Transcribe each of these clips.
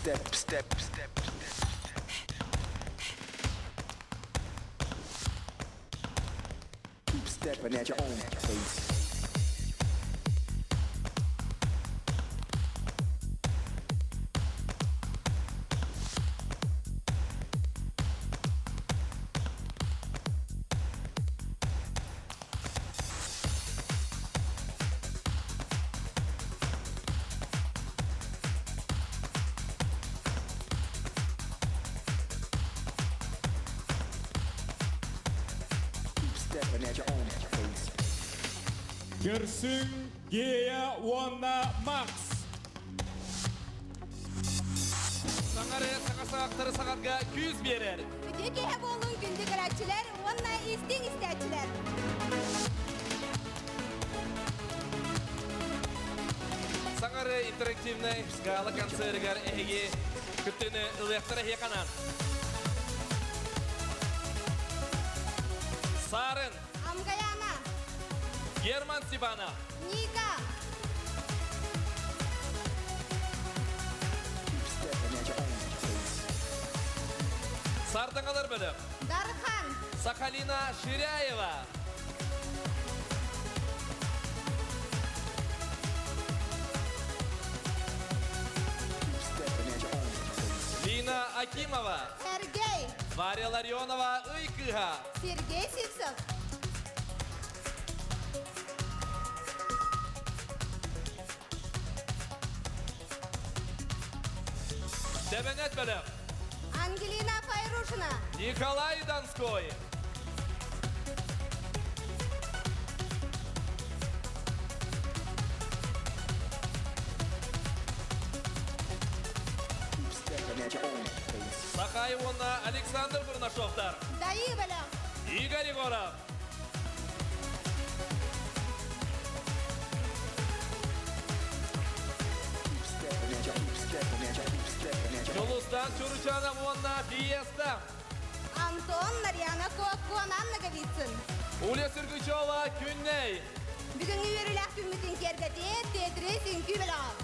Step, step, step, step. Keep stepping at your own pace. Görsün Geya Wanna Max. Sаңары саңасақтары сағатға 200 берер. Өтеке болуын күнді көрәтшілер, онна істен істәтшілер. Саңары интерактивный скала концертгар әйге күттіні ұлықтыры хеканан. Сарын. Амгаяна. Герман Сибана. Ника. Сардыңалар бөлім. Дархан. Сахалина Ширяева. Лина Акимова. Сергей. Варя Ларионова Уйкыга. Сергей Сивцов. Дебенет бөлім. Ангелина Файрушина. Николай Донской. Сахаевна Александр Бурнашовтар. Даи бөлім. Игорь Егоров. Жолустан Чуручана Вонна Фиеста. Антон Нарьяна Коккуан Анна Гавицин. Уля Сергучева Күнней. Бүгінгі өрілік күмметін кергеде тетірі сүнкі білім.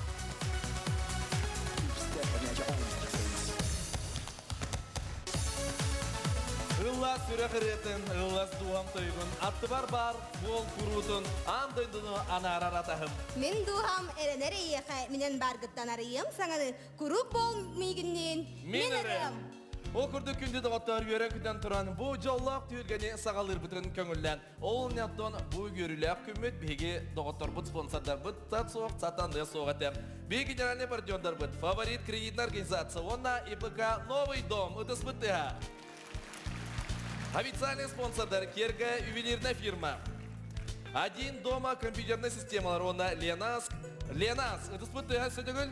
Ыллас сүрәқіретін, ыллас дуам тойғын. Атты бар, бол күрутын, андайдыны анарар атахым. Мен духам әрінер ейеқай менен барғыттан арыйым, саңаны күріп бол мейгіннен мен әрім. Ол күрді күнді дағаттар үйерен күден тұран, бұл жоллақ түйілгені сағалыр бұтырын көңілден. Ол неттон бұл көрілік күммет беге дағаттар бұт спонсордар бұт, сат соқ, сатанды соқ әтем. Беге генеральный партнердар бұт, фаворит кредитная организация, онна ИПК «Новый дом», ұтыс бұттыға. Официальный спонсордар Керга ювелирная фирма. Один дома компьютерная система Рона Ленас. Это спутыга сөдөгөл?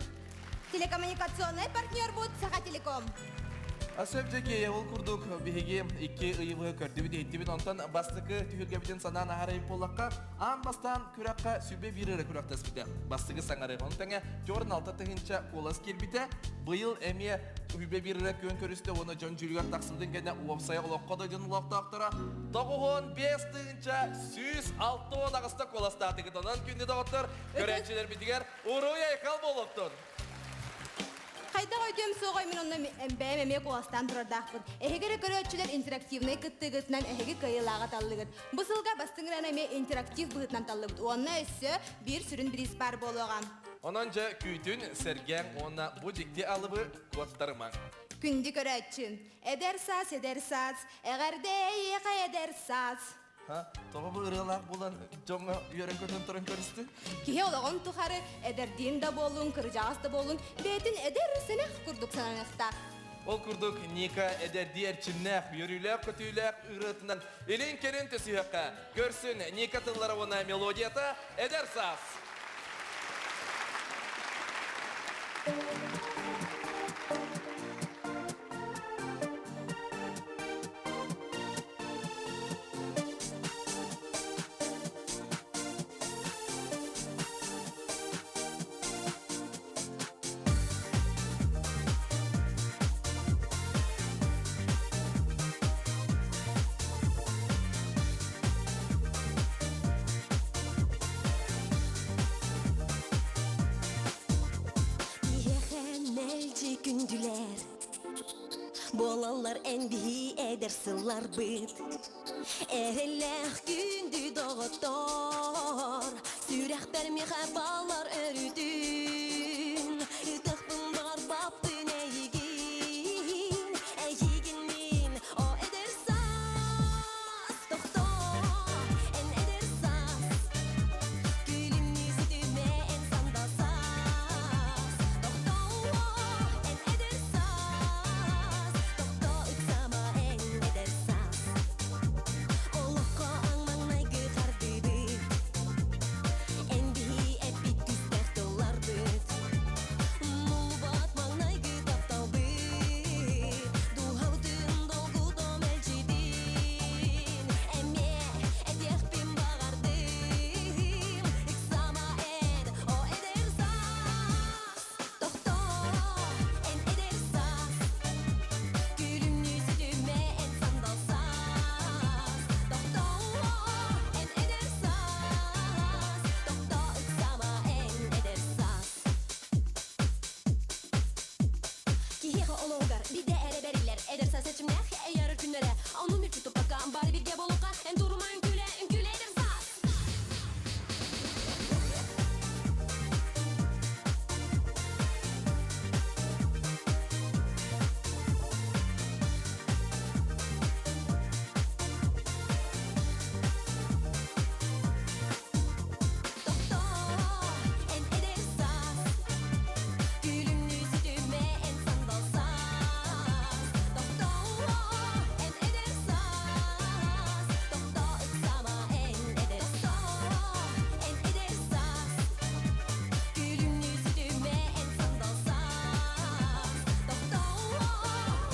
Телекоммуникационный партнер будет Саха Телеком. Асөбжеге явыл күрдік бігеге 2 ұйығы көрді бідейттібін онтан бастықы түйілге біден санан ағарайып болаққа ан бастан күраққа сүбе бірірі күрақтас біді. Бастығы саңары ғонтаңа 4-6 тұхынша қолас келбіті бұйыл әме үбе бірірі көн көрісті оны жон жүрген тақсымдың кәне уапсая ұлаққады жын ұлақтақтыра 9-5 тұхынша сүз 6 ағыста қоласта атығыт онан күнді дағыттыр көрәтшілер бітігер ұруй айқал болыптын. Қайда өтем соғай мен онны бәйім әме қоластан тұрардақпын. Әхегері көрөтшілер интерактивный күттігітінен әхеге қайылаға таллығыт. Бұсылға бастыңыран әме интерактив бұғытынан таллығыт. Онна өссі бір сүрін бір испар болуған. Онан жа күйтін сәрген онна бұ жекте алыбы қуаттарыман. Күнді көрөтшін. Әдер саз, әғәрде еқа әдер саз. Тоғы бұл ұрылақ болан жоңа үйерен көрден тұрын көрісті? Кеге олағын тұқары әдерден да болуын, кыржағыз да болуын, бәйтін әдер сәнәқ күрдік сананықтақ. Ол күрдік Ника әдерді әрчіннәқ, үйіріләқ, көтіләқ үйретінен елін керін төсіяққа. Көрсін Ника тыллары ona мелодията әдер саз. Bolalar enbihi eder sıllar bit Ehleh gündü doğutor Sürek bermihe bağlar örüdün Tıkpın var baptın eygin Eygin min o eder sas Doktor en eder sas Gülüm yüzüme en sanda sas Doktor en eder sas Doktor uksama en eder sas Olukka angmang naygı kardıdı En bihi et bit küstek dolar bit Mulu batmang naygı taptal bit Duhavdın dolgu dom elçidin Emme et yakpin bağardım Iksama en o eder sas Doktor en eder sas Gülüm yüzüme en sandal sas Doktor en eder sas Doktor uksama en eder sas Kihiha ologar bir de ere beriler Edersa seçimler yarır günlere Onun bir tutup bakan bari bir geboloka En duruma ünküle eder sas Doktor en eder sas Gülüm yüzüme en sandal sas Doktor en eder sas Doktor uksama en eder sas En eder sas Gülüm yüzüme en sandal sas Doktor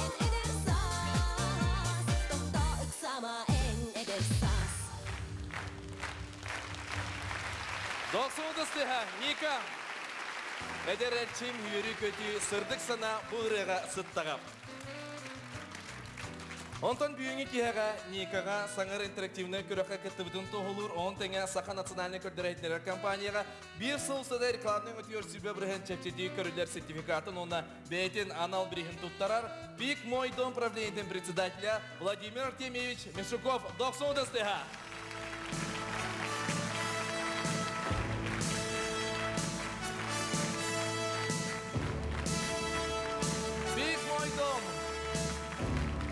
en eder sas Doktor uksama en eder sas 90 стиха, Ника. Эдеречим юрі көті сырдық сана бұғырыға сыттағап. Онтан бүйіңі кияға Никаға саңыр интерактивны көріққа кітті бұтын тоғылыр. Он тәңе Сақа национальный көрдірәйтінер компанияға бір сылсыда рекламның өтіер сүбе бірген чәпчеті көрілер сертификатын оны бәйтін анал бірігін тұттарар. Бик мой дом правлениетін председателя Владимир Артемьевич Мишуков 90 стиха. Бик мой дом.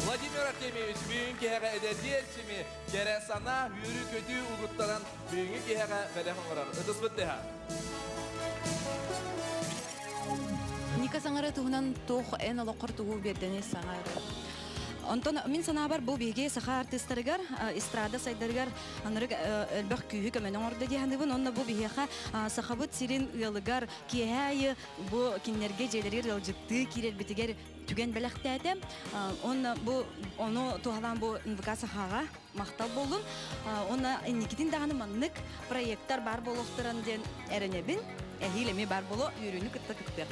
Владимир Артемьевич бүйін кеғаға әдәді елчімі кәрі сана үйірі көті ұғыттаран бүйінгі кеғаға бәліғін ғырар. Үтіс бұттыға. Ника саңары туғынан тоқ ән олыққыр туғы бердені саңары. Онтон мен санабар бұл беге саха артисттарыгар, эстрада сайдарыгар, анырык элбақ күйі көменің орды дейхандыбын, онна бұл бегеға сахабыт сирин ұялыгар, киәйі бұл кенлерге жейлерге ұялжықты кирер бітігер түген бәліқті әдім. Оны туғалан бұл НВК сахаға мақтал болын. Оны Никитин дағаны маннық проекттар бар болуқтырын ден әрінебін. Әхилеме бар болу үйріні күтті күтті.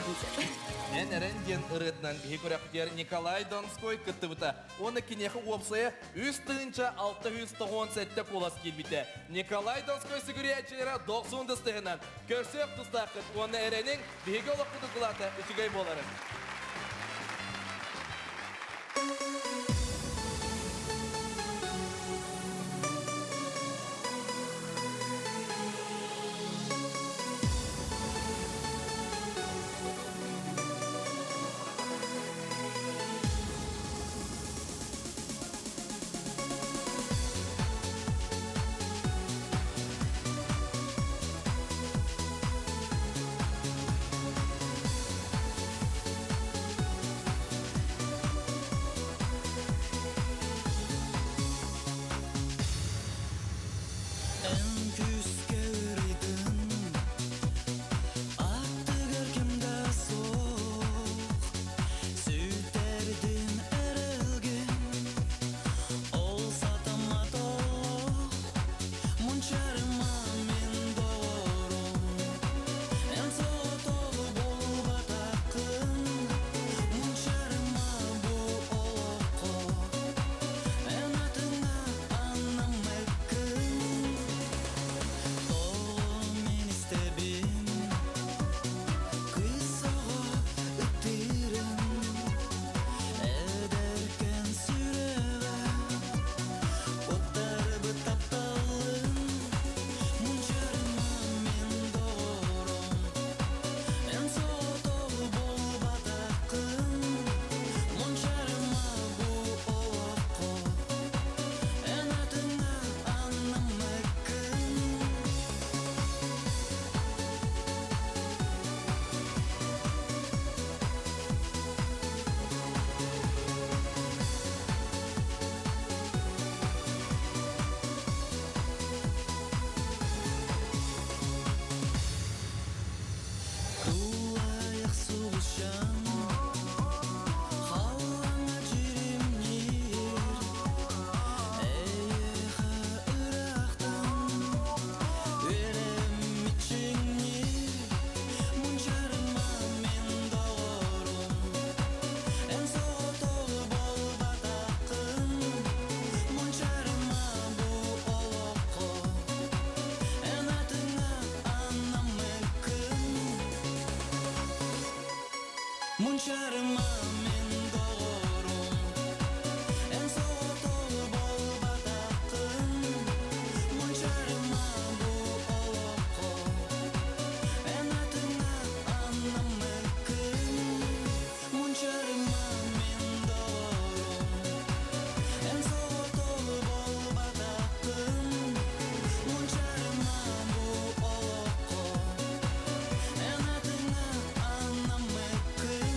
Мен әрін ден ұрытынан бейі көрәқтер Николай Донской күтті бұта. Оны кенеқі опсaya 3-6-9 сәтті қолас келбіті. Николай Донской сүгірәтшілері 90 стығынан көрсек тұстақыт. Оны әрінің бейгі олыққыды қылаты үтігай боларын. Munçarma men doğrum En soğutol bol batakın Munçarma bu oloko En atına anlamırkın Munçarma men doğrum En soğutol bol batakın Munçarma bu oloko En atına anlamırkın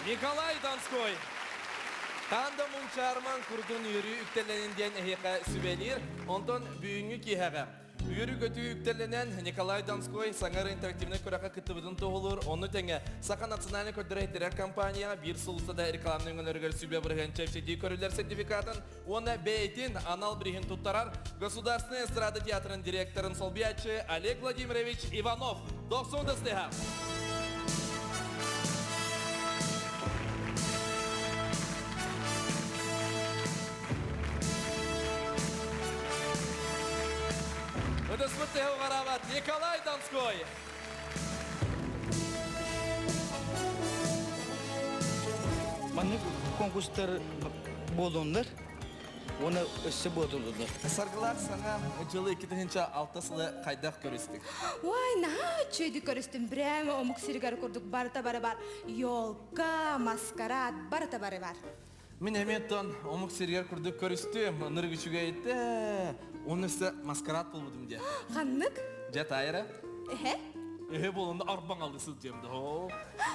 Николай Донской. Танда мунчарман курдун үйрü үктеленинден эхека сүбелир, онтон бүйүнгү кихага. Үйрü көтү үктеленен Николай Донской саңар интерактивный көрәкә кытыбыдын тоғылыр, оны тәңе Сақа национальный көрдірәйтерер компанияға бір сылыстада рекламны өңілергер сүбе бірген чәпседи көрілер сертификатын, оны бәйтін анал бірген туттарар Государственный эстрада театрын директорын солбиячы Олег Владимирович Иванов. 90 стега. Выдосмытый уғарават Николай Донской. Маны конкурстар болдондар. Оны өссө болдондар. Саргылар саңа жылы 2006 сылы қайдақ көрістік. Ой, на чөйді көрістім. Бірәмі омық сиргар көрдік барыта бары бар. Йолка, маскарад, барыта бары бар. Мен әметтон омық сергер күрдік көрістім. Ныр күшіге етті. Оны өсі маскарад болудым де. Қаннық? Жат айыры? Эхе? Эхе болынды арбан алды сыз жемді.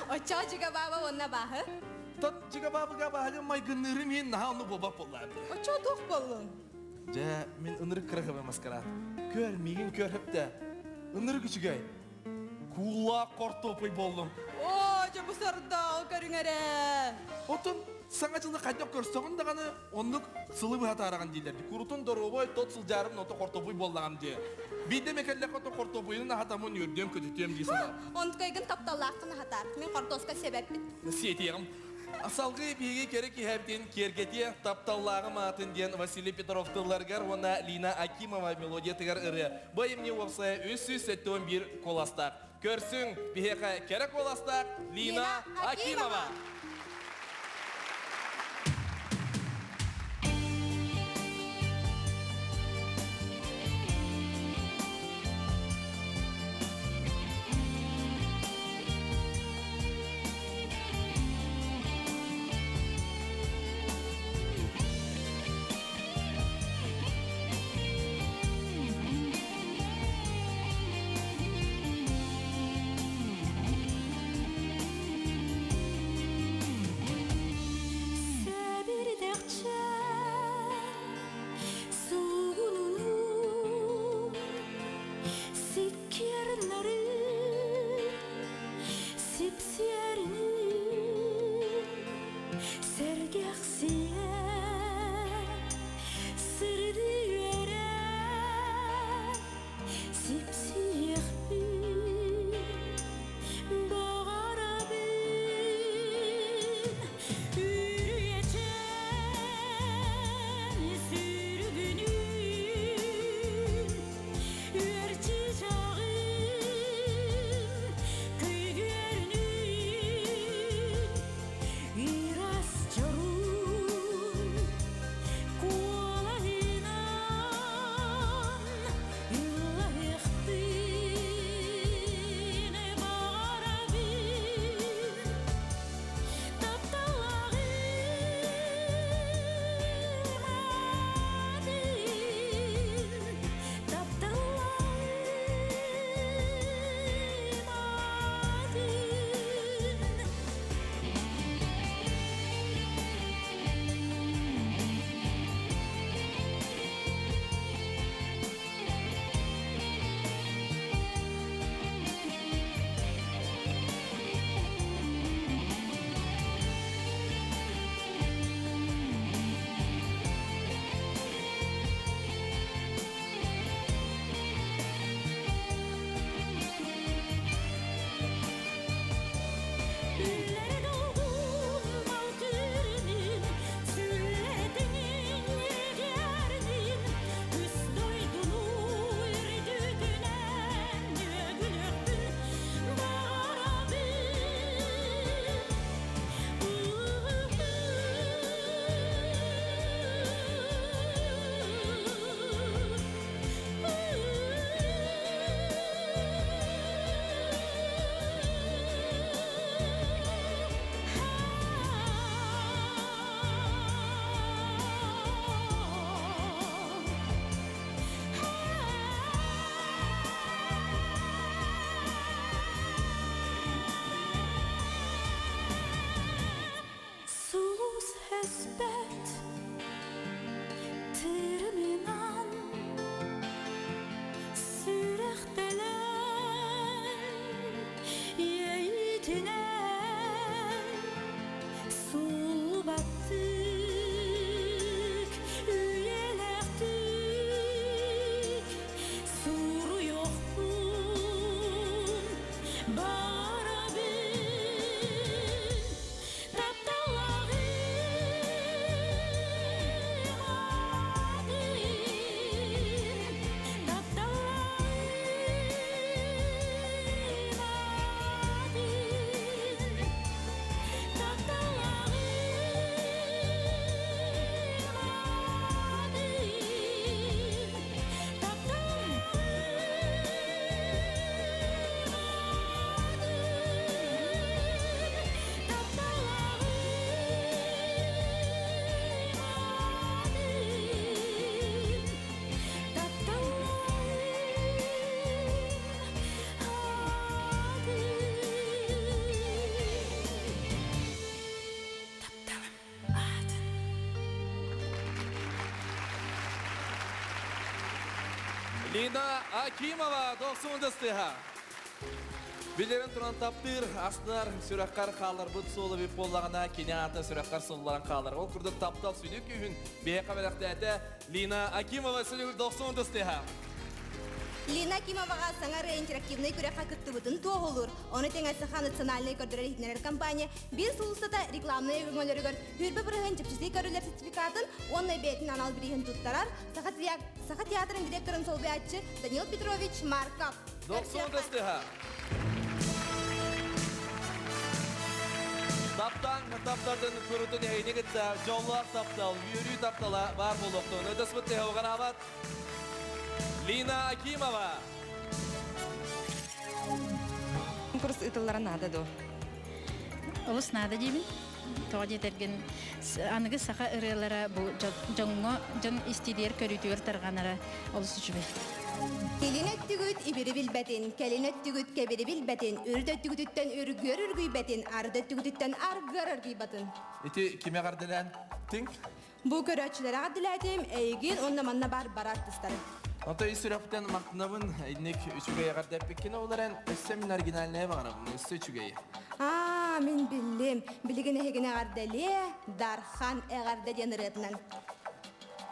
Оча жүге баба онна бағы? Тот жига бабыға бағылы майгыныры мен наға оны болбап боллады. Оча тоқ болын. Жа, мен ыныры қырығы маскарад. Көр, меген көріп де. Ыныры күшіге. Кула кортопой болдым. О, жа бұл сарда ол көріңәрі. Отын саңа жылы қайдақ көрсоғын дағаны онлық сылы бұхат араған дейлерді. Күрутын дұрубой тот сыл жарым ноты қортопой болдаған де. Бейді мекәлләқ оты қортопойын ағатамын өрдем көтетем дейсін. Онткайгын тапталлақтың хатар. Мен қартоска себеп бит. Сетеғым. Асалғы бейге керек ехәптен кергете тапталлағы матын ден Василий Петровтыларғар, она Лина Акимова мелодия тығар ұры. Байымне опсай өссіз сәттен бір коластақ. Көрсің бейге керек коластақ Лина Акимова. Lina Akimova 90-га. Билерин туран таптыр, астынар сүрәккар қалар бұд солы беп боллағына кене аты сүрәккар солыларын қалар. Ол күрді таптал сүйлік үйін бейе қабелақты әті Лина Акимова сүйлік 90-га. Лина Акимоваға саңары интерактивный күрәқа күтті бұтын тоғылыр. Оны теңәсіға национальный көрдірер етінер компания бір сұлыстата рекламный өңілерігір хүрбі бірігін чіпчісей көрілер сертификатын, оны бетін анал бірігін тұттарар. Сақа театрын директорын сол бәтші Данил Петрович Марков. 90-га. Таптардың көрітін әйіне кетті, жоллар таптал, үйірі таптала бар болуқтың. Өдіс бұтты оған абад. Лина Акимова. Конкурс ытылларын ады до. Олыс нады деймін. Тоғады етерген анығы сақа ұрылары бұл жоңға жоң истидер көрітігір тарғанары олыс үшібей. Келин өттігіт ибері білбәтін, келин өттігіт кебері білбәтін, үрді өттігіттен үргөр үргүй бәтін, арды өттігіттен аргар үргүй бәтін. Эти кеме қардылан тің? Бұл көрәтшілері ғадыләдім, әйгін онна манна бар артыстары. Онта үсірәптен мақтынабын, әйнек үшігейі қардап беккені оларын өссемін оригинальная бағарабын, өссі үшігейі. Мен білім. Білігін әйгіне ғардәле, Дархан әғарды деніретінен.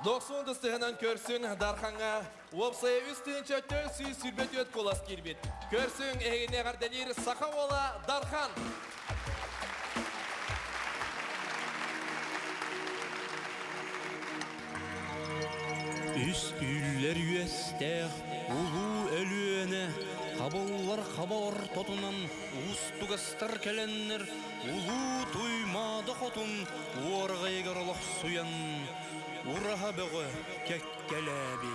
90-дан көрсін Дарханға опсайы үстін чөтті сүрбет өт қолас кербет. Көрсін әйіне ғардәлері сақа ола Дархан. Үс үйлер үйестер, улу өлüene, қабыллар қабалар тотынан, ұстығыстар кәленнер, улу туймады қотын, уарғайғарлық суян, ураға бұғы кәккәләбі.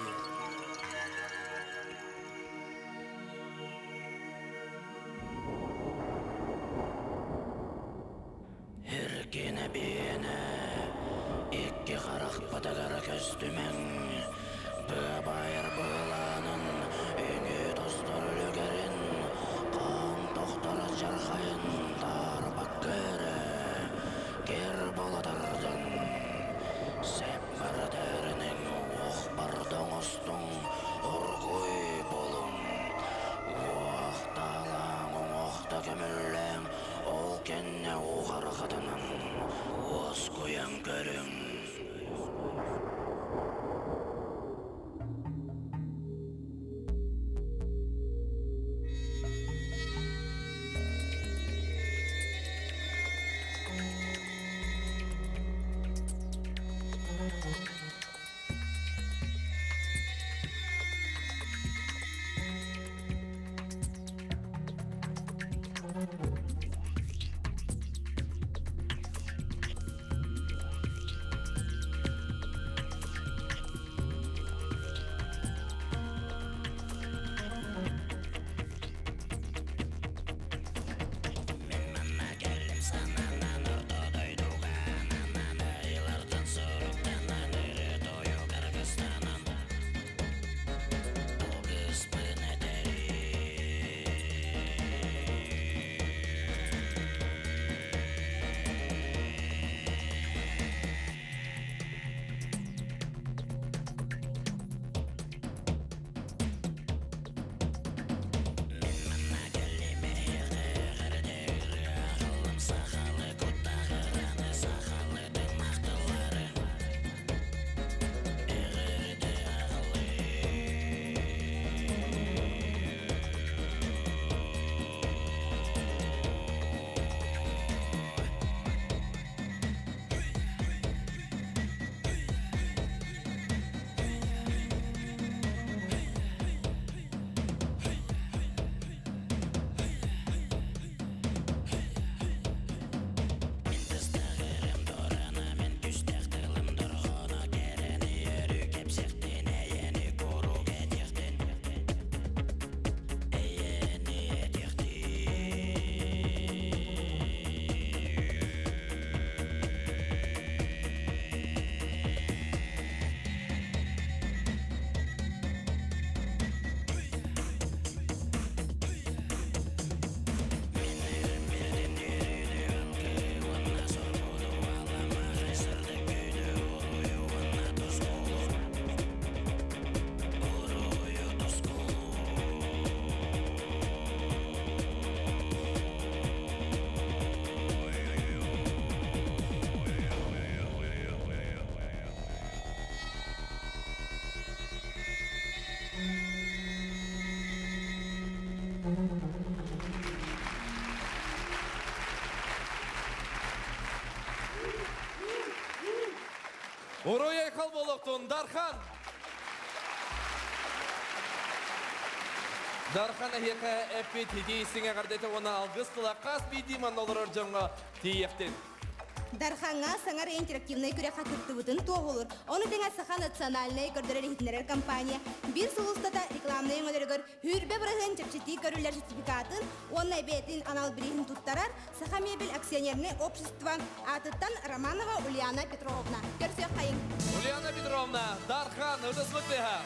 Herkene biyene, ikki қарақ бадагара көстімен, Бабайыр бұланын, өңі достар өлігерін, Қан тоқтары жарқайын, Тарбақ көрі, кер боладырдың, Сәп бардәрінің, оқ бардың ұстың, Ұрғой болың, Оқталаң, оқта көмілің, Ол кенне оғар қадының, Оз көйен көрің. Уруяй қалболықтың Дархан. Дархан әйеқі әппет хедейсіңе қардеті оны алғыстыла қас бейдейман олар жаңға тейектен. Дарханга саңар интерактивный күрә хакытты бутын тоғылыр. Оны теңә саха национальный көрдөрер хитнерер компания. Бир сулустата рекламный өңөлөргөр хүрбе процент чепчети көрүлөр сертификатын, онна бетин анал бирин туттарар, саха мебель акционерное общество атыттан Романова Ульяна Петровна. Көрсөк кайын. Ульяна Петровна, Дархан, ыдысмыттыға.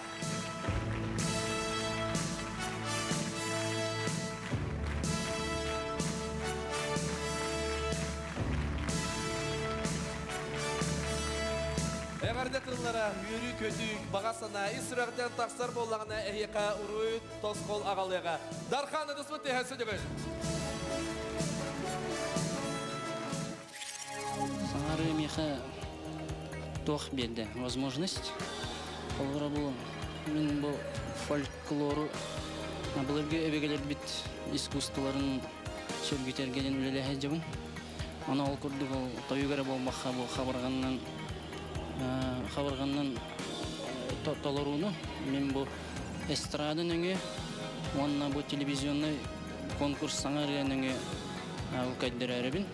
Әғарды қырылара үйрі көтік бағасына исірақтен тақсар болағына әйеқа ұры тосқол ағалыға. Дархан, ыдысмытты әсі дөгіл. Саңары меха тоқ берді возможность. Олғыра бұл мен бұл фольклору бұлырғы өбегелер бит искусстволарын сөргетергеден үлелі әжебін. Ана ол күрдік ол тойығары болмаққа бұл қабырғаннан толоруны мен бұл эстрадын өңе, онна бұл телевизионный конкурс саңарыян өңе ұлқайдыр әрібін,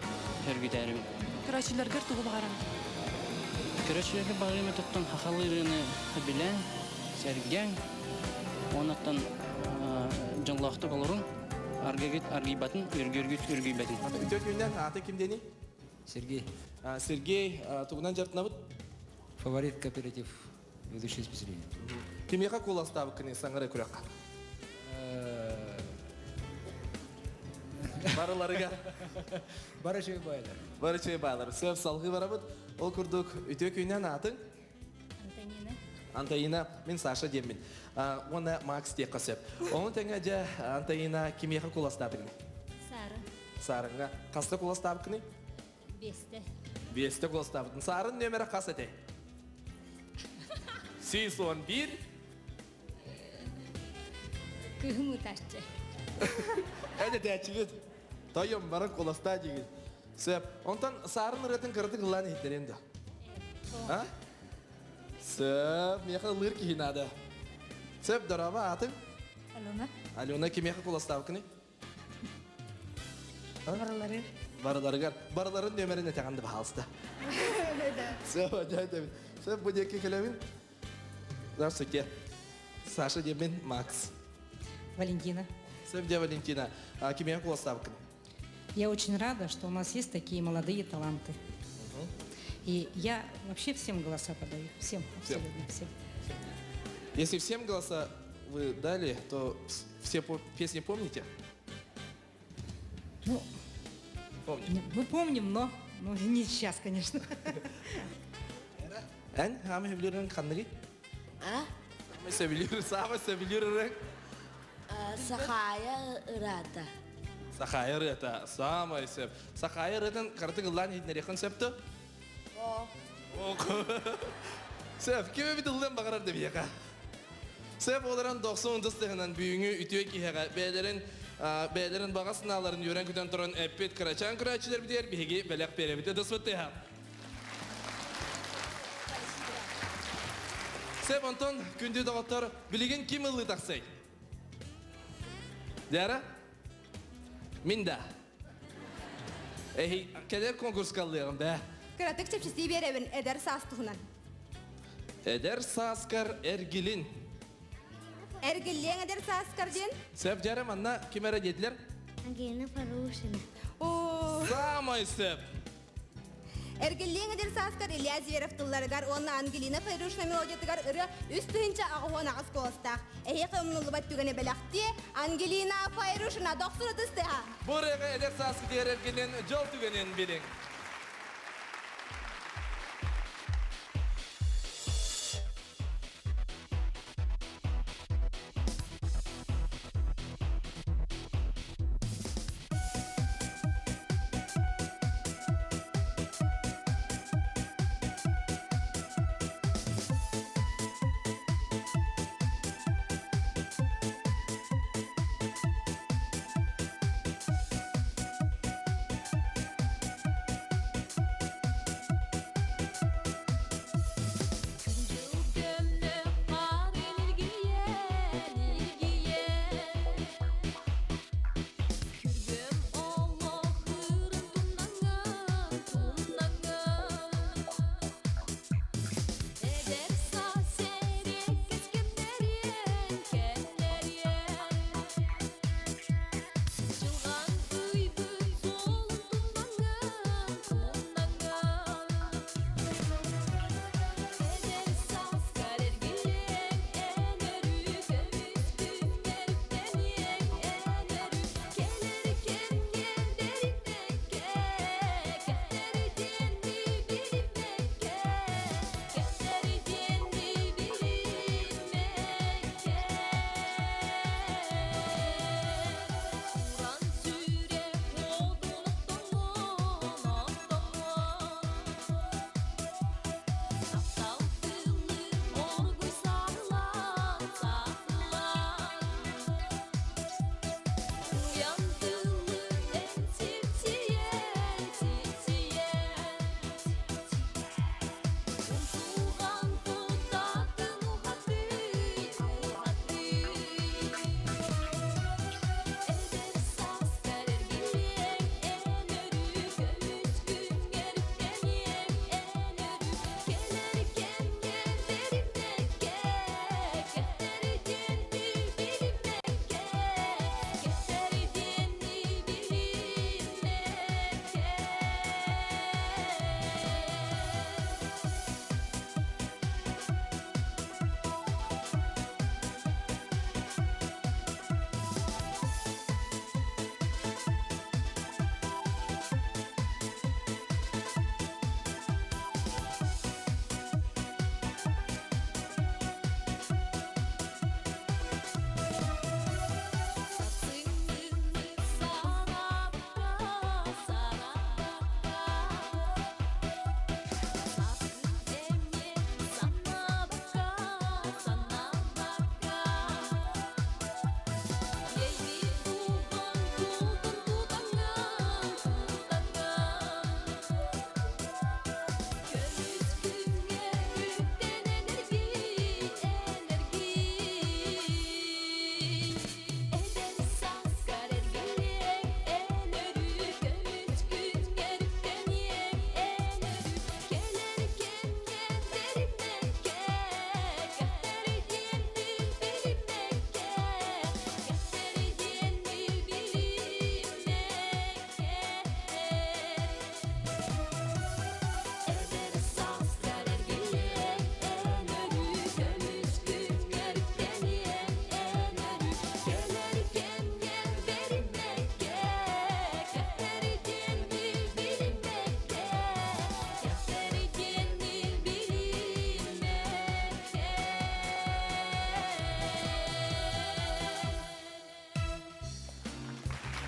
өргіт әрібін. Күрәшілергер тұғы бағарам. Күрәшілерге бағырымы тұттан хақалырыны білән, сәрген, онаттан жаңлақты қолырын, аргибатын, үргейбатын. Үтек үйінен аты кімдені? Сергей. Сергей, тұғынан жартына бұд? Фаворит кооператив ведущий специалист. Кемеға қоластабы кіне саңыры күрәқа? Барыларыға? Барычай байлар. Барычай байлар. Сөп салғы бара бұд. Ол күрдік үтек үйінен атың? Антонина. Антонина, мен Саша демін. Оны Макс тек қасып. Оның тәңі жа Антонина кемеға қоластабы кіне? Сары. Сарыңға. Қасты қоластабы кіне? Бесте. Бесте қоластабы. Сарын нөмірі қас әте? Сіз он бір? Күхімі ташчы. Әді тәчігіт. Тойым барын қоласта деген. Сөп, онтан сарын ұретін қырды қылан еттер енді. Сөп, меқі ұлыр кейін ады. Сөп, дұраба атың? Алена. Алена кемеқі қоластау күні? Барылары. Барыларын нөмірін әтеғанды бағалысты. Сөп, жайды. Сөп, бұл декі келемін? Здравствуйте. Саша демін Макс. Валентина. Сөп, де Валентина. Кемеқі қоластау күні? Я очень рада, что у нас есть такие молодые таланты. И я вообще всем голоса подаю. Всем, абсолютно всем. Если всем голоса вы дали, то все песни помните? Ну, помним. Мы помним, но не сейчас, конечно. Эн, хамы хевлерен каннери? Мы севлерен. Сахая рада. Сахая рада, самый сев. Сахая радан картык лан хитнерехен септі? Сев, кеме бітілден бағарар деп ека? Сев оларан 90-дыстығынан бүйіңі үтіе кейхеға бәлерін баға сыналарын үйрен күтен тұрын әппет қырачан күрачылар бітер бейге бәлек беребіті дұспытты ха. Сев, онтон күнді доғыттар білеген кем ұлы тақсай? Дәрі? Минда. Кәдер конкурс қалдығым бә? Кыратык чепчеси беребин эдер састығынан. Эдер саскар әргілін. Әргілен эдер саскар ден? Сәп жарым, анна кемәрі деділер? Ангелина Парушина. Самай сәп. Әргілен эдер саскар Илья Зверовтыларыгар, оны Ангелина Парушина мелодиятыгар ұры үстігінші ағуан ағыз қолыстақ. Әйеқі ұмнылы бәт түгіне бәліқті Ангелина Парушина доқсыры тұстыға. Бұрығы эдер саскы дер әргілен жол түгінен білің.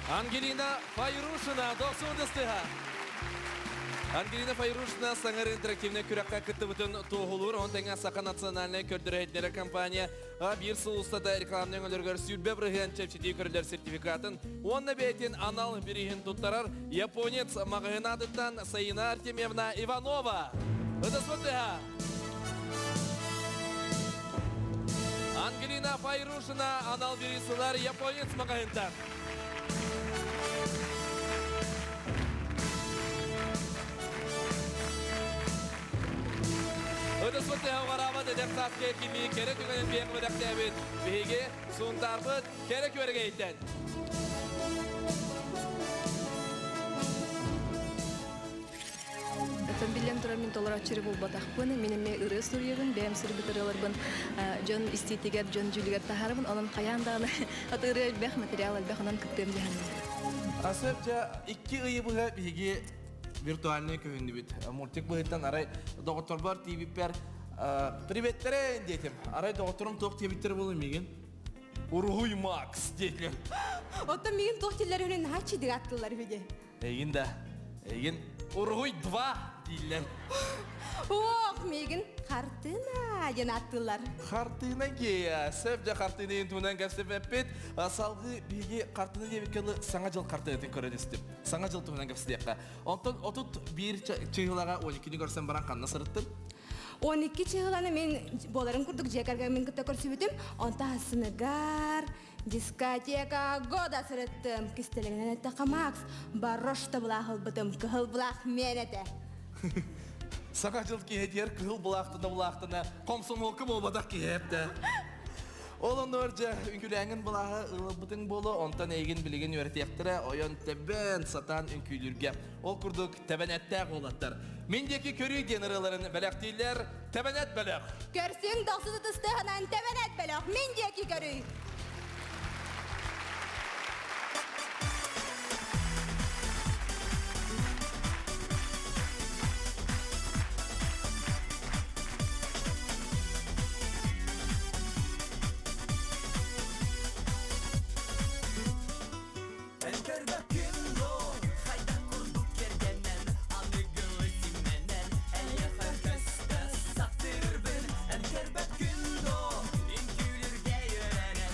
Ангелина Файрушина, доқсуындыстыға. Ангелина Файрушина саңар интерактивный күрәкка кітті бүтін тоғылыр. Он тәңі Сақа национальный көрдірәйтлері компания бір сыл ұстада рекламның өліргер сүйбе бірген чепчеті көрілер сертификатын. Онны бәйтін анал бірігін тұттарар японец мағығынадыттан Саина Артемьевна Иванова. Ыдысмындыға. Ангелина Файрушина анал бірісілер японец мағығындан. Ödesmütte havaramı dedem saske kimi kere tügenin bir ekmedak devin. Bihige sun tarpıt kere küverge itten. Ötön bilyen tura min tolara çiri bul bataqpın, minime ırı suriyagın, bəyəm sürü bitirilarбын, jön istitiger, jön jüliger taharabın, onun qayandağını atırı elbək, material elbək, onun küttem cehennem. Asapça iki ıyı buha bihige виртуальный көйінді бит. Мультик бұғыттан арай доғыттар бар тибиппер. Приветтерен детім. Арай доғыттарым тоқ тебиттер болу меген. Ургуй Макс детлер. Оттан меген тоқ теллер өнен хачи дек аттылар беде. Егін да. Егін Ургуй 2 дейлер. Ох, меген қартына ден аттылар. Қартына кея. Сөп де қартына ең туынан кәпсіп әппет. Салғы беге қартына дебекелі саңа жыл қарты әтін көреді Саңа жыл туынан кәпсі дейққа. Онтан отут бір чығылаға 12-ні көрсен баран қанна сырыттын? 12 чығыланы мен боларын күрдік жекарға мен күтті көрсі бітім. Онта сынығар, дискотека, года сырыттым. Кістелігінен әтті қамақс. Барошта бұлақ ұлбытым, күхіл бұлақ мен әті. Саңа жыл кейдер күхіл бұлақтына комсомолқы болбадақ кейіпті. Олон өрже үнкіләңін бұлағы ұлыбытың болу, онтан егін білігін өртектірі, ойын тәбән сатан үнкілерге. Ол күрдік тәбәнәттәқ олаттар. Мендекі көрі генераларын бәләқтейлер, тәбәнәт бәләқ. Көрсің доқсызы тұстығынан тәбәнәт бәләқ, мендекі көрі. Saqtır bin, en kerbet gün do, in küylürge yörenen,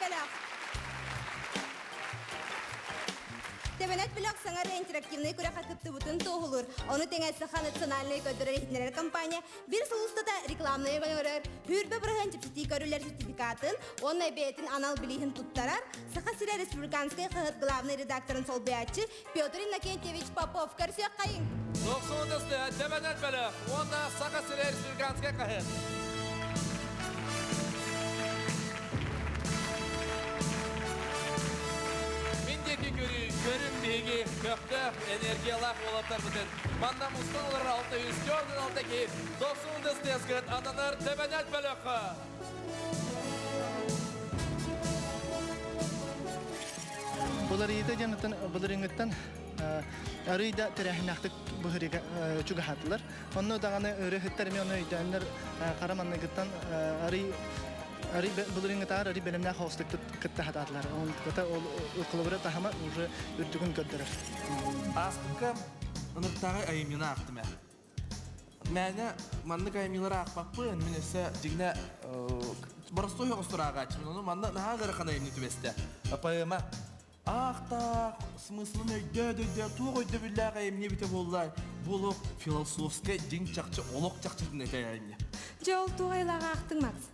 Белак. Тебенет Белак саңары интерактивный күрәк акытты бутын тоғылыр. Оны теңәсіға национальный көдірі ретінер компания бір сұлыстата рекламный гонорар, хүрбе бұрған тепсети көрілер сертификатын, оны бәйтін анал білейін тұттарар, Саха Сирия Республиканская қығыт главный редакторын сол бәйтші Петр Иннокентьевич Попов көрсек қайын. 90-сы Тебенет Белак, оны Саха Сирия Республиканская қығыт. Көрін бейге көпті энергиялақ олаптар бүтін. Манда мұстан олар 604-6 кейін 90-ды стескіт ананар Тебенет Белакқа. Бұлар еді жанытын бұлырыңыттан арыйда тірәхінақтық бұхыриға чүгі хатылар. Оны дағаны өрі хыттарымен оны өйдәнлер қараманнығыттан арый бұлырыңытар арый бәлімнә қауыстықты кітті хататылар. Ол ұқылыбыры тахама уже үрдігін көддірір. Аспыққа ұнықтағы айымына ақты мә. Мәні маннық айымилары ақпақпы, мен өсі дегіне бұрысты оғыстыраға ачымен, оны манны наға ғырыққан айымны түбесті. Апайыма ақтақ, смыслын өйді, туғы өйді білләғ айымне біті боллай. Бұл философскай ден чақчы, олық чақчыдың әтәй айымне. Жол туғайлаға ақтың, Макс.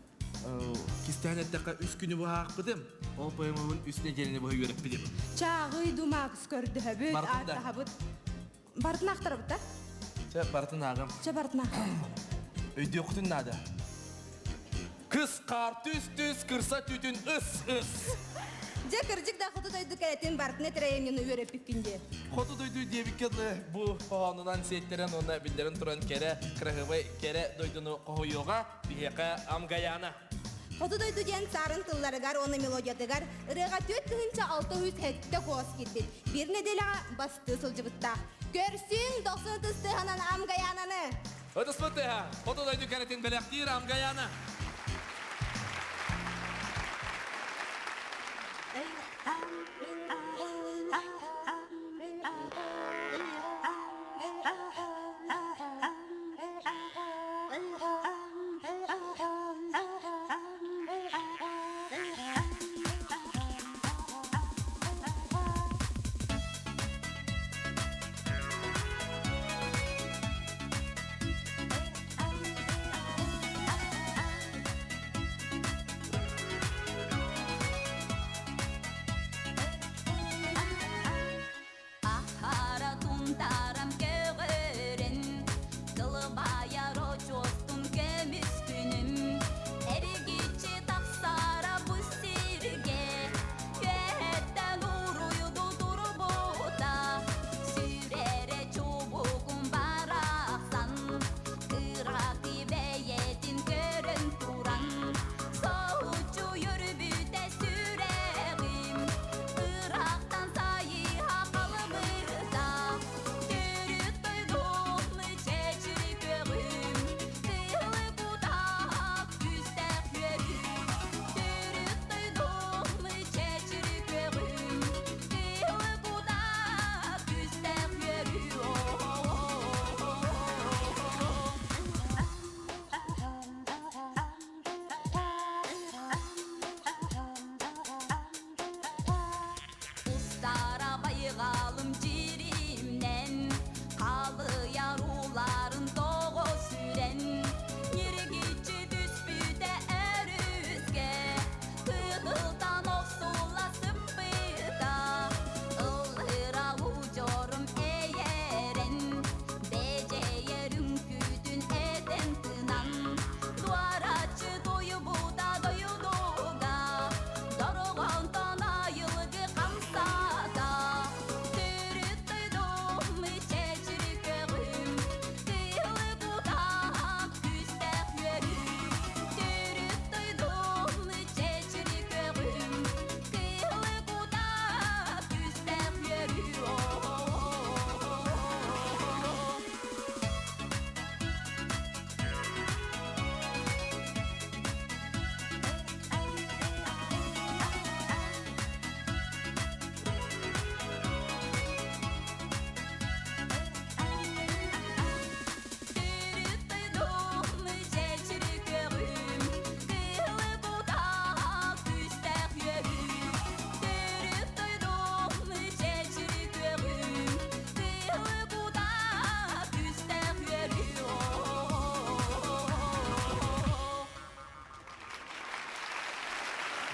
Кистәнеттәққа үс күні бұға ақпыдым. Ол пойымын үсіне желіне бұға өріп бідім. Чағыйду, Макс, көрді хөбіт, Бартында. атта хөбіт. Бартын ақтыры бұтта? Ча бартын ағым. Ча бартын ақтыры. Өйде құтын нады. Кыз қар түс, кырса түтін үс. Же кыржик да құты дойды кәретін бартын әтірәйемнен өріп біккінде. Құты дойды дебіккені бұл қоғанынан сеттерін, оны білдерін тұран кәрі, қырғыбай кәрі дойдыны қоғыйоға, бігеқі амгаяна. Құты дойды ден сарын тылларыгар, оны мелодиятыгар, ырыға 4-600 хәтті қоғыз кетбет. Bir неделаға басты сылжыбытта. Көрсін 90 тұсты ғанан амгаянаны. Өтіс бұтты ға, құты дойды кәретін біләқтір амгаяна.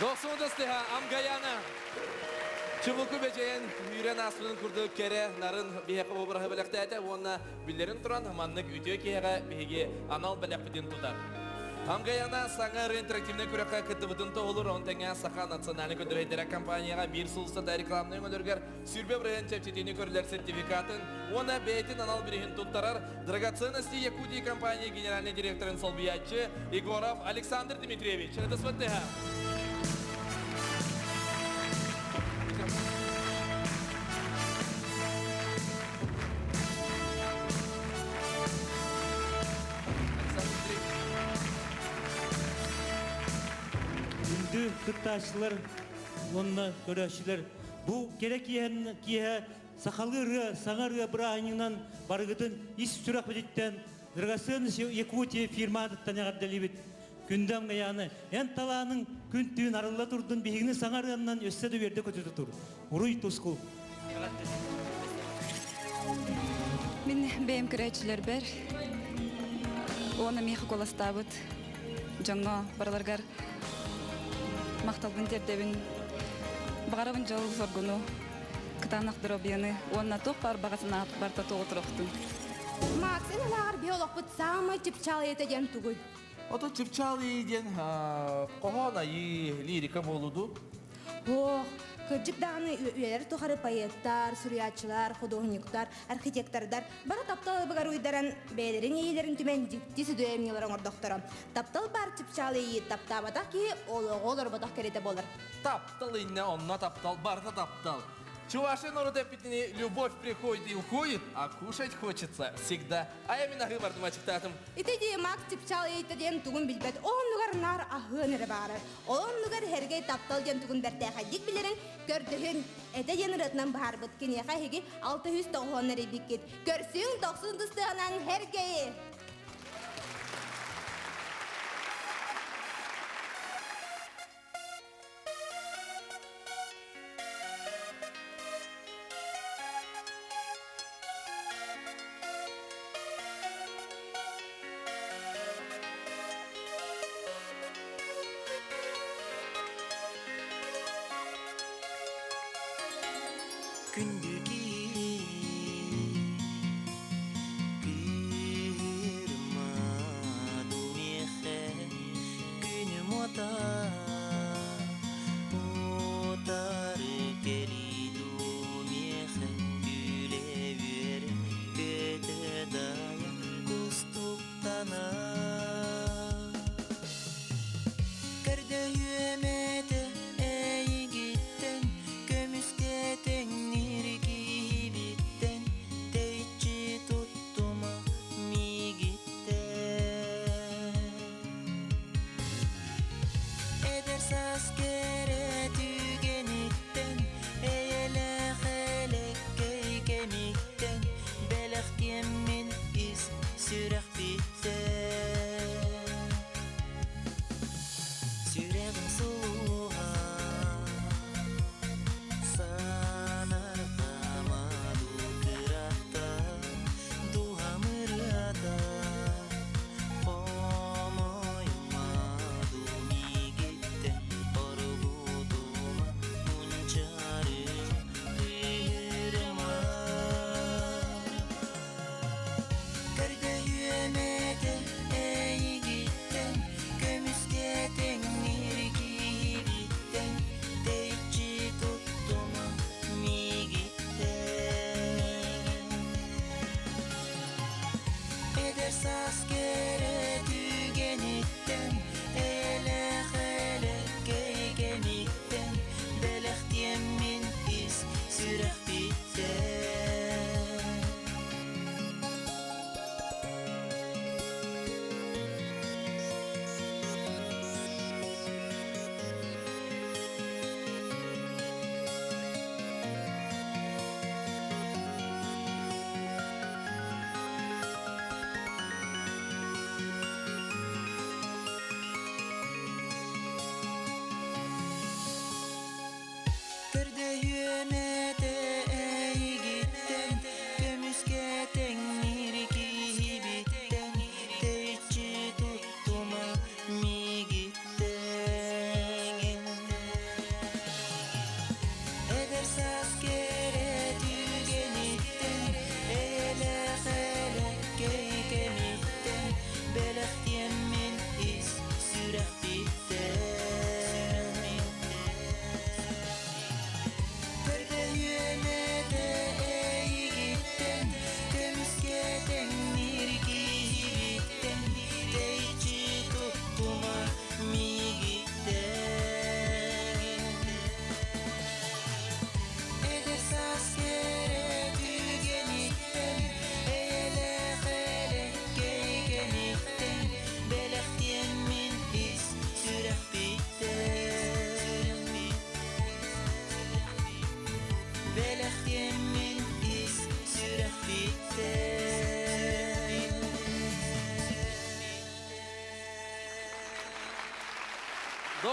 Dostumudastıha Amgayana. Çubuklu beceğin yüren asmının kurduğu kere narın bihek obrahı belekte ona billerin turan manlık ütüyor ki bihegi anal belekpedin tutar. Amgayana sağa interaktifine kuraka kıtıbıdın olur on tenge sağa nasyonali ködüreytere kampanyaya bir sulsa da reklamını ödürger sürbe bırayan çepçetini körler sertifikatın ona beytin anal birihin tuttarar драгоценности Якутии компании генеральный директор Солбиячы Егоров Александр Дмитриевич. Это смотрите. Үнді кытташылар, онна көрәшілер. Бұл керек кие сақалыры, саңары бірайынынан барғыдың ис сұрақ бәдеттен драгоценности Якутия фирмадыттан яғардалибет. Күнден ғаяны, ән таланың күнтүйін арылла тұрдың бейгіні саңарыяннан өсседі берді көтіді тұр. Ұруй тұсқыл. Мен бәйім көрәтшілер бәр. Оны мейхі қоластабыд. Жаңа бараларғар мақталбын дердебін. Бағарабын жол зоргыну. Кытанақ дробияны. Онна тоқ бар бағасына атып барта тоғы тұрықтың. Макс, ән алағар биолог бұд самай типчалы етеден түгіл. Ото чипчалы еден қоғана лирика болуду. Ох, кыржык дағаны үйелер тұқары поэттар, сүриятчылар, художниктар, архитектордар бара тапталы бұғар уйдаран бәлерін ейлерін түмен дикти сүдөйемнелерін ордоқтырам. Таптал бар чипчалы ейі таптабатақ ки олар батақ керете болар. Таптал инне, онна таптал, барда таптал. Чуваши народу аппетитни любовь приходит и уходит, а кушать хочется всегда. А я минахы бардым ачыктатым. Итеди Макс чипчалы ейтеден тугун билбет, оғынлығар нар ахыныры барыр. Оғынлығар хергей таптал ден тугун бәртәйға дик білерін, көрдіхін әтеден ұрытынан бағар бұткын еға хеги 690 бикет. Көрсің 90-дыстығынан хергейі.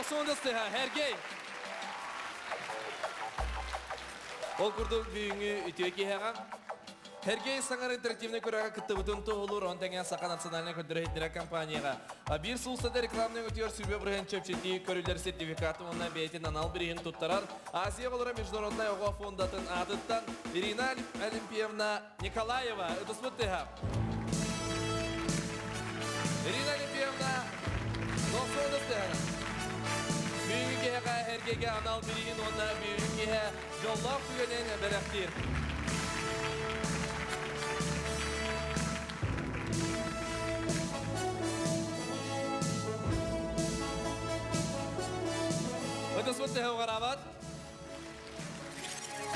Dostum steha hergey. Ол курдук бүйүңү үтүөки хаган. Хергей саңар интерактивный көрәгә кытты бутын тоолур, он тәңгән сака национальный көндөрәһитләр компанияга. Бир сулсада рекламның үтүөр сүрбе бүрән чөпчети көрүләр сертификаты онна бәйтен анал бирен туттарар. Азия олара международная ого фондатын адыттан Ирина Олимпиевна Николаева үтүспүттеһә. Ирина Олимпиевна Носодостеһә. Büyüğüge hergege anal biriğin ona büyüğüge yollar tüyenen berektir. Öte sote hev garabat.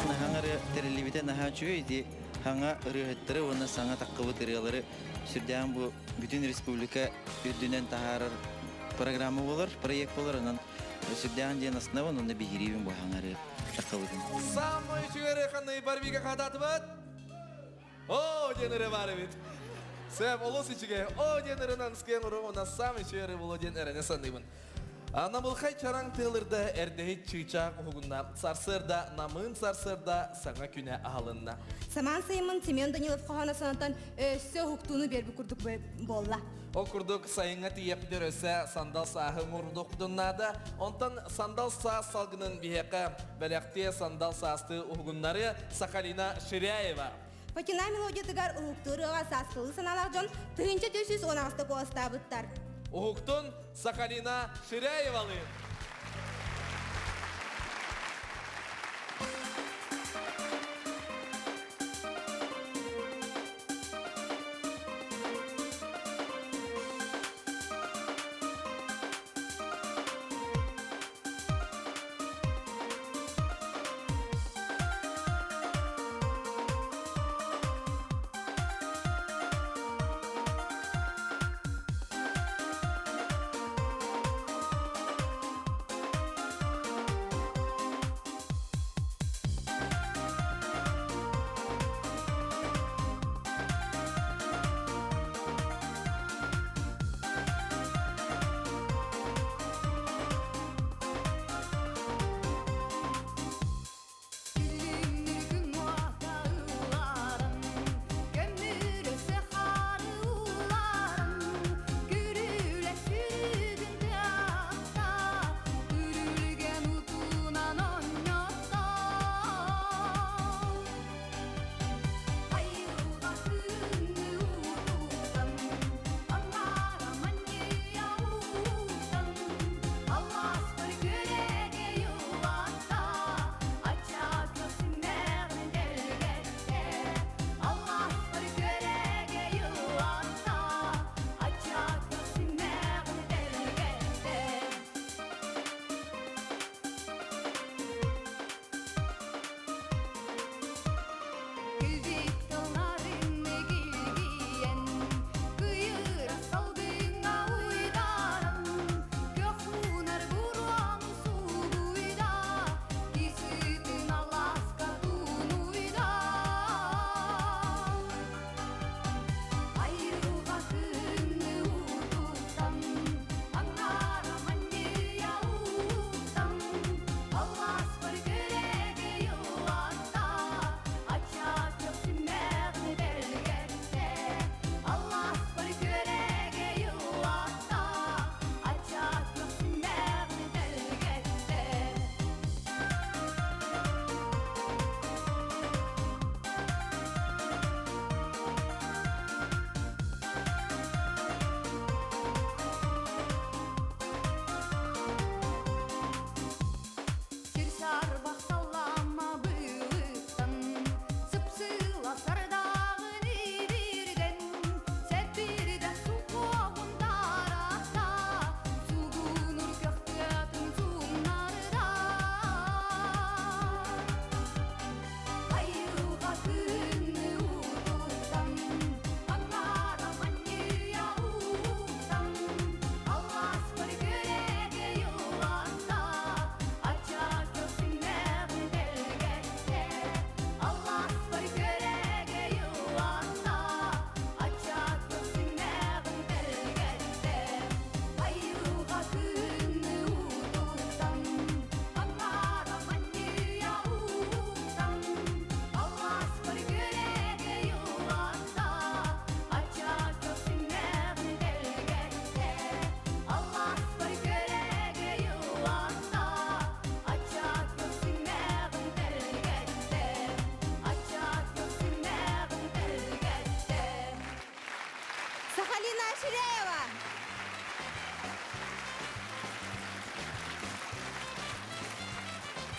Nahangare terelibite nahaçuyti hanga rıhıttırı ona sana takkıvı tıryaları sürdüğün bu bütün respublika üddünen taharar programı olur, proyekt olur onun. Sürdüğün diyen asnavın onu bir girivin bu hangare takkıvıdın. Самый чугары ханны барбига хататыбыт. О, денере барыбит. Сэп олос ичиге, о денеренан скен уру она самый чугары боло денерене сандыбын. Ана булхай чараң тылырда эрдехи чыйчак угунна, сарсырда, намын сарсырда, саңа күнә ахалынна. Саман Саймон Семен Данилов қоғана санаттан өссө хуктууну берби курдук болла. Ол курдук сайыңа тиепдер өсө сандал сахы мурдуктуннада, онтан сандал саа салгынын бихеқа бәләкте сандал саасты угуннары Сахалина Ширяева. Пакина мелодиятыгар ухуктурыга саскылы саналақ жон тыынча 416 коостабыттар. Ухуктун Сахалина Ширяевалы.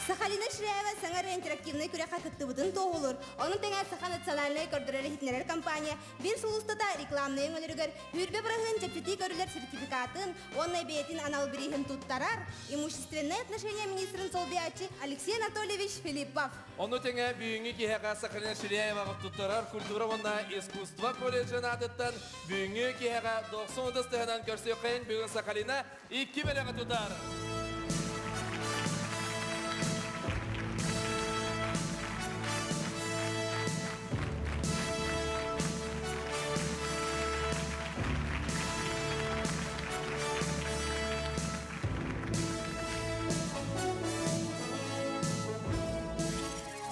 Сахалина Шреева саңары интерактивный күрәқа кыттыбытын тоғылыр. Оның тәңә Саха национальный көрдірері хитнерер компания бір сұлыстата рекламны өңілігер үрбе бұрағын жепчети көрілер сертификатын, онай бейтін анал бірігін туттарар, имущественное отношение министрін солбиячы Алексей Анатольевич Филиппов. Оны тәңә бүйінгі кеғаға Сахалина Шреева туттарар культура онна искусство колледжін адыттан бүйінгі кеғаға 90 стығынан көрсе қайын бүгін Сахалина 2 бәліғі тұтар.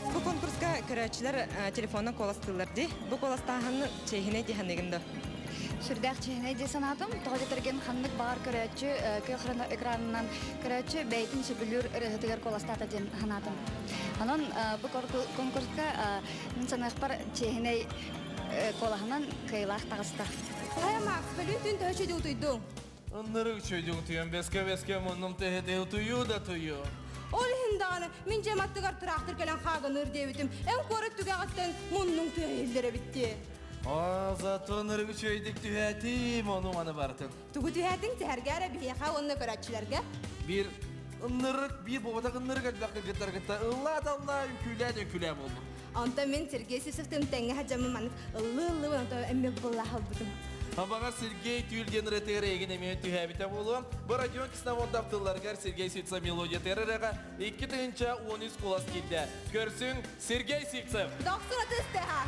Бу конкурска көрәчиләр телефонна коластылар ди. Бу коластаһынны чехине диханегинде. Сүрдәк чехине ди санатым. Тогытерген ханнык бар көрәчү көхрана экранынан көрәчү бәйтин сөбүлүр рәхәтегәр коластата ден ханатым. Анан бу конкурска мин санахпар чехине колаһынан кыйлах тагыста. Ая Макс, бөлүн түн төшөдү утуйдуң. Оннырык чөйдүң түйен беске мұнным тәхеде тұйу да тұйу. Ол хинданы мен жематтыгар трактор келен хагыныр дебитим. Эн көрөк түгәгәттен мунның төйләре битти. Зато нырык чөйдік түйәтим оның аны бартын. Тугу түһәтиң тәһәргәре бихеха онны көрәчиләргә. Bir нырык bir бобада нырык әдбәккә гитар ылла үкүлә булды. Анда мен Сергей Сисовтың тәңгә хаҗамы ман ыллы анда эмме буллаһы бутым. Абага Сергей Тюльген ретегереген эме түйәбите болу. Бу радио киснавон таптыларга Сергей Ситса мелодия терерага 2-нче 13 класс килде. Көрсүң Сергей Ситсов. 90 тәһә.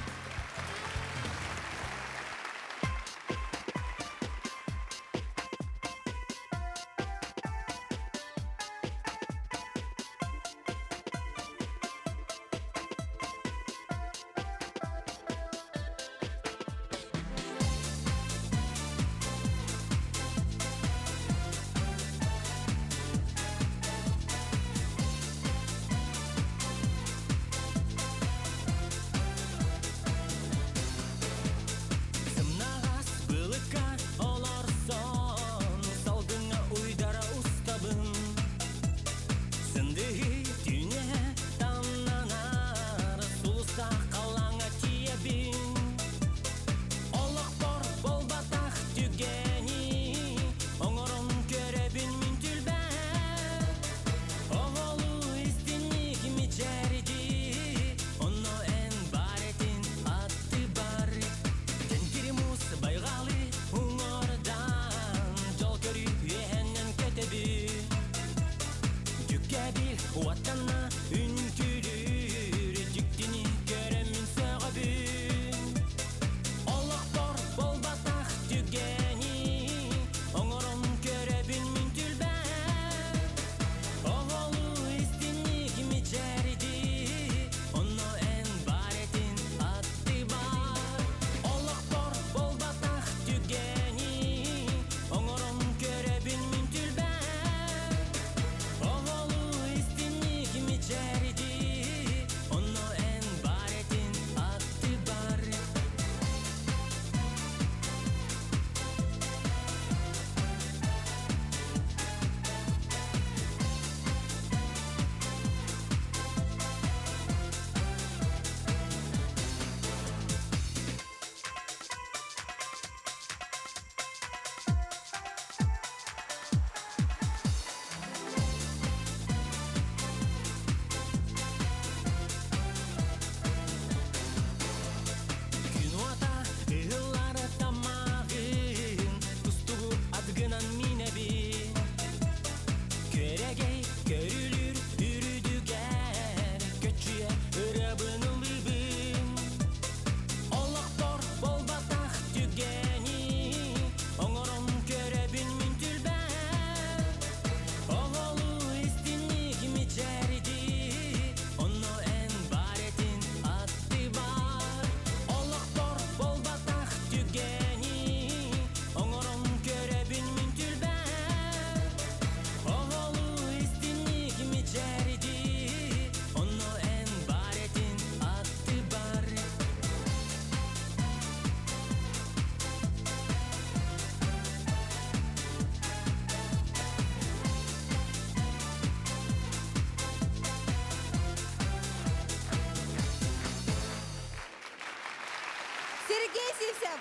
Сивсев.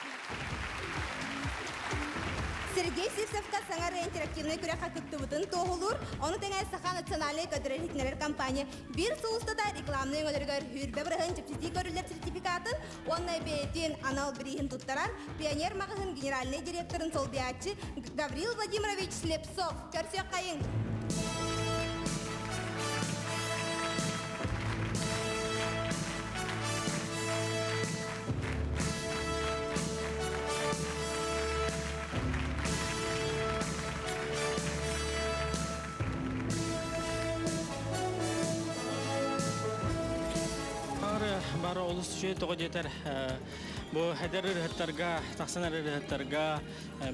Сергей Сивсевка саңары интерактивный күрә хакыттыбытын тоғылыр. Оны тәңәй саха национальный кадрелитнелер компания bir соғыстада рекламный өңілергер хүрбе бірігін жіпсеті көрілер сертификатын, оннай бейтін анал бірігін тұттарар, пионер мағығын генеральный директорын сол биятчы Гаврил Владимирович Слепцов. Көрсек қайын. Бары олыс үші тоғы жетер. Бұл әдер үрхеттарға, тақсанар үрхеттарға,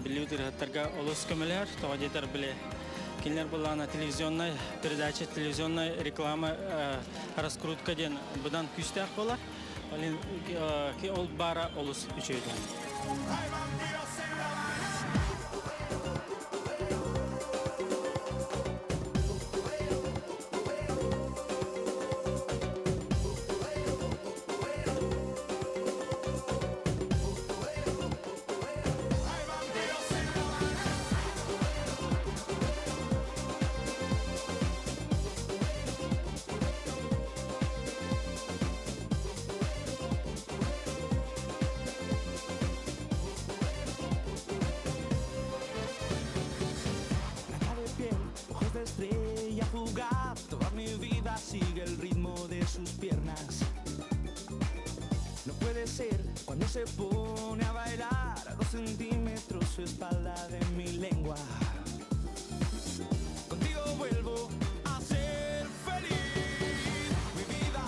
білуд үрхеттарға олыс көмелер. Тоғы жетер біле. Келінер бұлағына телевизионный передача, телевизионный реклама раскрутка ден бұдан күстәк болар. Ол бары олыс үші estrella fugaz, toda mi vida sigue el ritmo de sus piernas. No puede ser cuando se pone a bailar a 2 centímetros su espalda de mi lengua. Contigo vuelvo a ser feliz. Mi vida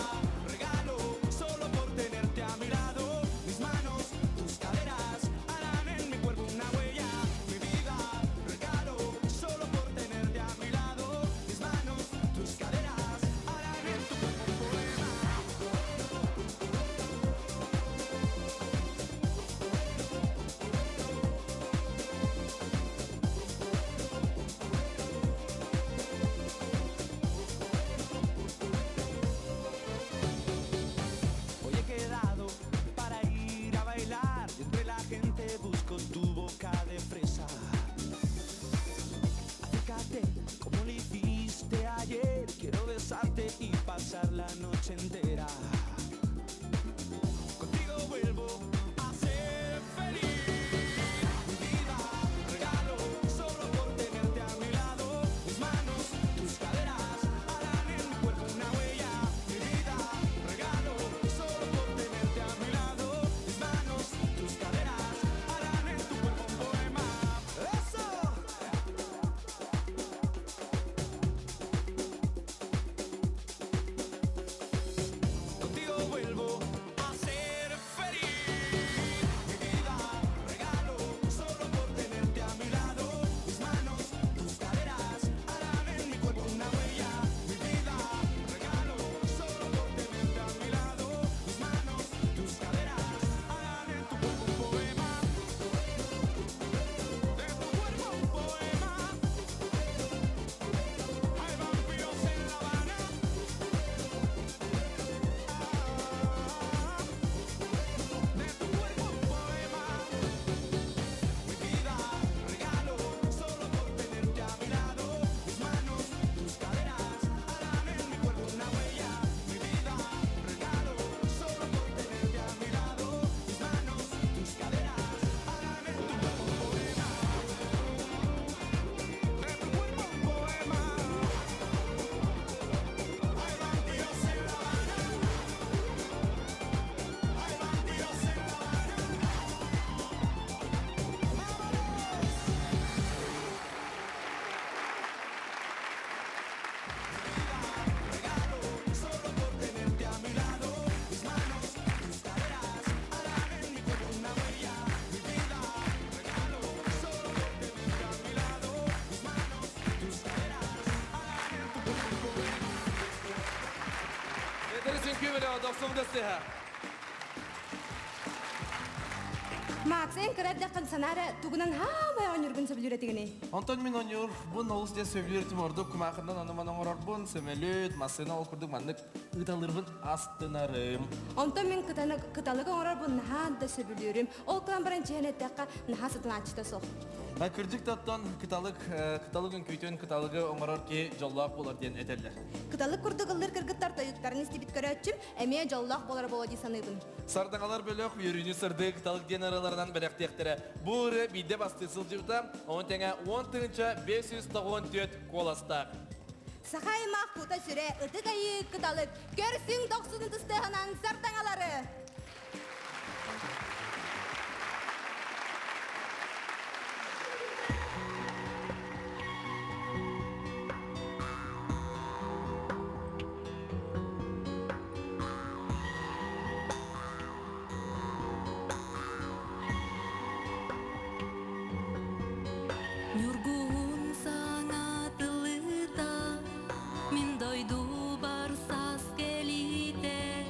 regalo solo por tenerte a mi lado. Mis manos, tus caderas harán en mi cuerpo una huella. Mi vida regalo solo por tenerte a mi lado. Mis manos, tus caderas harán en tu cuerpo un poema. Hoy he quedado para ir a bailar y entre la gente busco tu boca de fresa. Acércate como lo hiciste ayer, quiero besarte y pasar la noche entera. Contigo vuelvo a ser feliz. Mi vida regalo solo por tenerte a mi lado. Mis manos, tus caderas harán en mi cuerpo una huella. Mi vida regalo solo por tenerte a mi lado. Mis manos, tus caderas harán en tu cuerpo un poema. ¡Eso! Contigo vuelvo a ser feliz. Mi vida regalo solo por tenerte a mi lado. Mis manos, tus caderas harán en mi cuerpo una huella. Mi vida regalo solo por tenerte a mi lado. Mis manos, tus caderas harán en tu cuerpo un poema. De tu cuerpo un poema. Hay vampiros en La Habana. De tu cuerpo un poema. Mi vida regalo solo por tenerte a mi lado. Mis manos, tus caderas harán en mi cuerpo una huella. Mi vida regalo solo por tenerte a mi lado. Mis manos, tus caderas harán en tu cuerpo un poema. De tu cuerpo un poema. Hay vampiros en La Habana. Hay vampiros en La Habana. Regalo solo por tenerte a mi lado. Mis manos, tus caderas harán en mi cuerpo una huella. Mi vida regalo solo por tenerte a mi lado. Mis manos, tus caderas harán en tu cuerpo un poema. Ederisin kübüle 90 desteha. Максен кырардакын санара тугунан хамай онюргун сөбүлүретигини. Онтон мен онюр бун олус де сөбүлүртүм ордук кумакындан аныман оңорорбун сөмөлөт массына олкурдук маннык ыдалырбын астынарым. Онтон мен кыталыгы оңорорбун нахан да сөбүлүрүм. Ол кылан баран чехенеттакка наха сытын ачыта сол. Кырдык тоттон кыталыгын күйтөн кыталыгы оңорор ки жоллак болор ден этерлер. Кыталык курдугыллар кыргыттар тойуттарын истибит көрөчүм, эмие жоллак болор болоди саныйбын. Сардаңалар бөлөк үйрүнү сырды кыталык ден араларынан беректектері. Буры биде басты сылжыбыта, он теңе 10-тыңча 594 коластақ. Сахай мақпута сүре ытык айы кыталык, көрсүң 90 тыстыгынан сардаңалары. Нюргун саңа тылыта, мен дойду бар сас келите,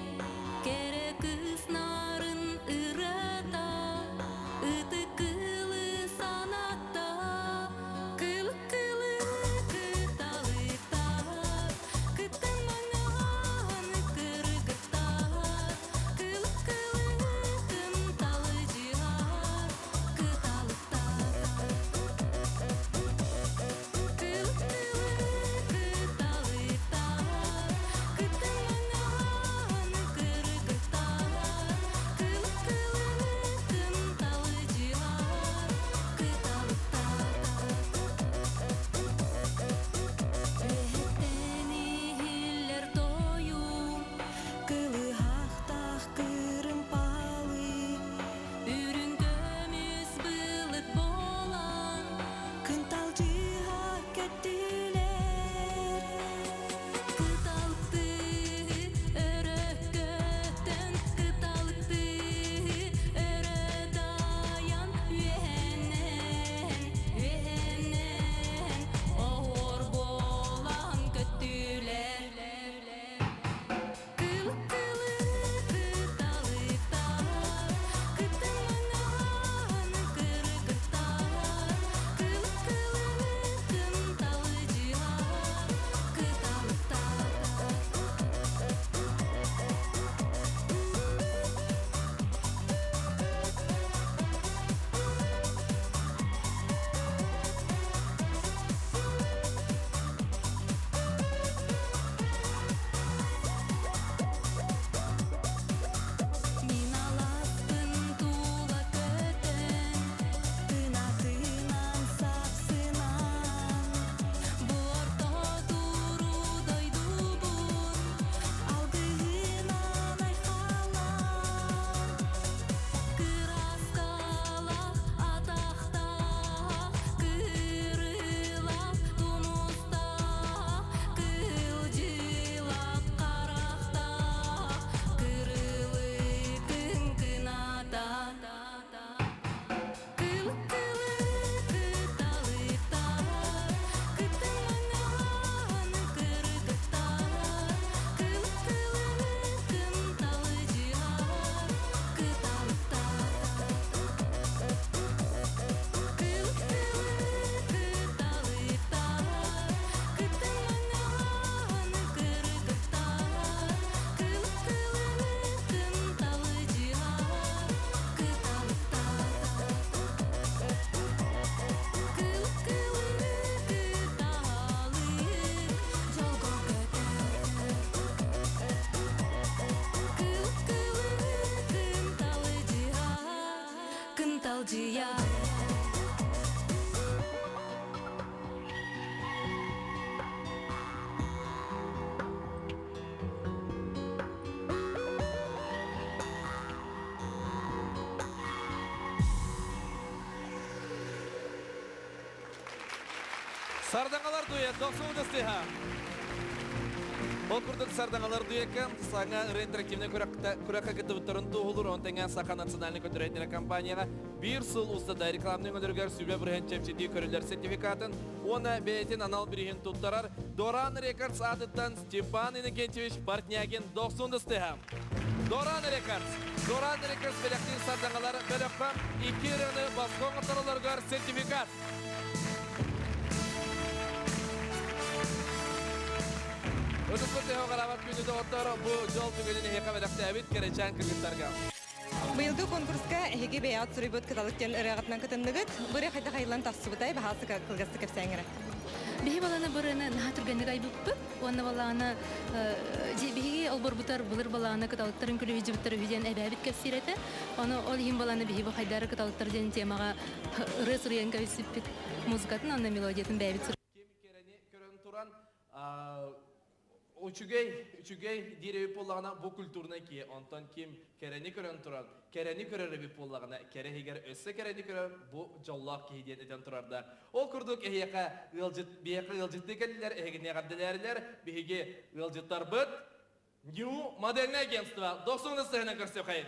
керек кыз нарын ырата, ыты кылы санатта, кылы кыталыта, кытын маңан кыргытта, кылы кымталы жihar, кыталыкта. Кынталжия. Сардаңалар дует, 90 стыха. Окурдук сардаңалар дуекка саңа интерактивный күрәккә кытыбыттарын туғылыр, он тәңә Саха национальный көтөрәйтіне компанияға bir сыл ұстада рекламның өндіргер сүбе бірген чепчеті көрілер сертификатын, оны бәйтін анал бірген тұттарар. Доран Рекордс атыттан Степан Иннокентьевич Портнягин 90 стыха. Doran Records belektin sardangalar belekka 2 ürünü baskon atalalargar sertifikat. Ödüsü teho galavat günü de otar bu jol tügedini heka belekte abit kereçen kırgıtlarga. Быйылды конкурска эһиги бэйаат сурыйбыт кыталыктен ырыагатынан кытынныгыт, быры хайда хайылан тассыбытай баһасы кылгасты кепсәңере. Биһи баланы бырыны наһа түргәнлек айбыппыт, уонна баланы биһиги олборбутар былыр баланы кыталыктарын күлү жибиттер үден әбәбит кепсирете, оны ол хим баланы биһи бу хайдары кыталыктар ден темага рыс рыян кайсыппит музыкатын анна мелодиятын бәбит. Көрөн туран Üçügey direbi pollağına bu kulturuna ki ondan kim kereni körön turan, kereni köreri pollağına kere higer össe kereni körön bu jallak ki hediyen eden turarda. Ol kurduk ehiyaka ılcıt dekenliler, ehigine gaddelerler, bihigi ılcıtlar bıt. New Modern Agentство. Dostunuz sehne görsek hayır.